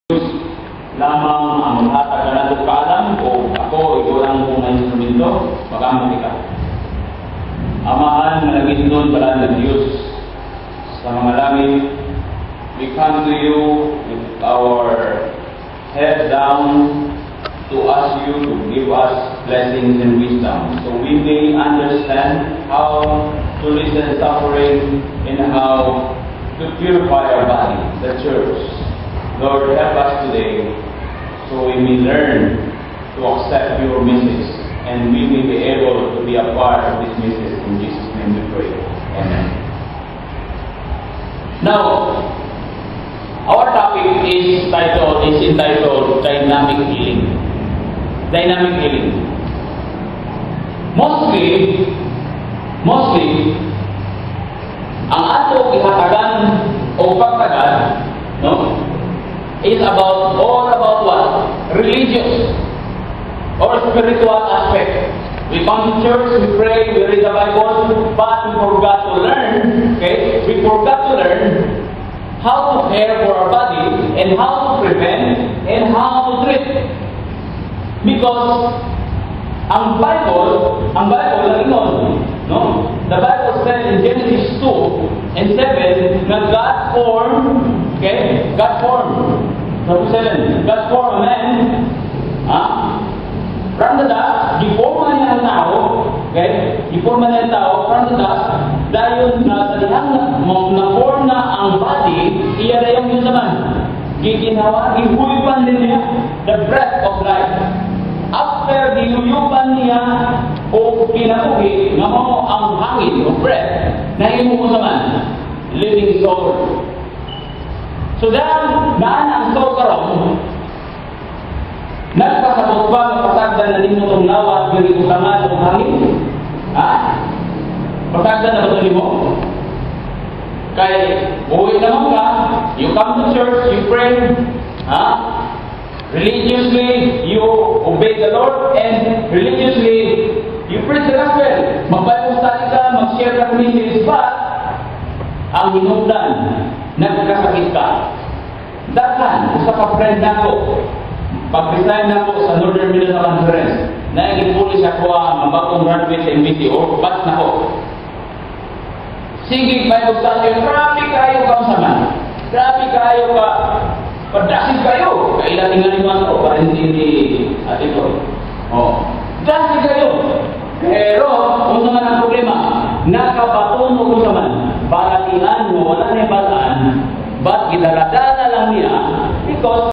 lamang ang maghatag na nato kaalam o ako, ikaw lang kung may instrumento, magamit ka. Amahan, managindon pala ng Diyos sa mga langit. We come to you with our head down to ask you to give us blessings and wisdom so we may understand how to listen suffering and how to purify our body, the church. Lord, help us today so we may learn to accept your message and we may be able to be a part of this message. In Jesus' name we pray. Amen. Now, our topic is entitled Dynamic Healing. Dynamic Healing. Mostly, ang ato ihatagan o pagtagan, no, is all about what? Religious or spiritual aspect. We come to church, we pray, we read the Bible, but we forgot to learn, okay? We forgot to learn how to care for our body and how to prevent and how to treat. Because ang Bible lang no? The Bible says in Genesis 2 and 7 na God formed a man, from the dust, giforma niya ang tao, giforma niya ang tao from the dust, dahil na sa dihang na-form na ang body, iya na yung zaman. Giginawa, gihuyupan din niya the breath of life. After gihuyupan niya o kinabuhi, nga mo ang hangin o breath, nahimo ko zaman, living soul. So dahil naan ang soul karon, nagpasabot ba mapasagdan na din mo itong lawa, biri ko tanga itong hangin? Pasagdan na ba ito mo? Kaya, uwi naman ka, you come to church, you pray, religiously, you obey the Lord, and religiously, you preach the gospel. Mag-Bible study ka, mag-share ka message, but ang hinungdan, nagkasakit ka. Dakan, usa ka friend nako, pag-resign na po sa Northern Mindanao Conference, naiging pulis ako ang bagong graduate sa MBC o batch na ko. Sige, Bible study, grabe kayo ka usaman. Grabe kayo ka, padasig kayo. Kailatingan naman ako, para hindi atin ko. Dasig kayo. Pero, kung naman ang problema, nakabaton mo kung naman, balatian mo, wala na yung balaan, ba't gidaladala lang niya, because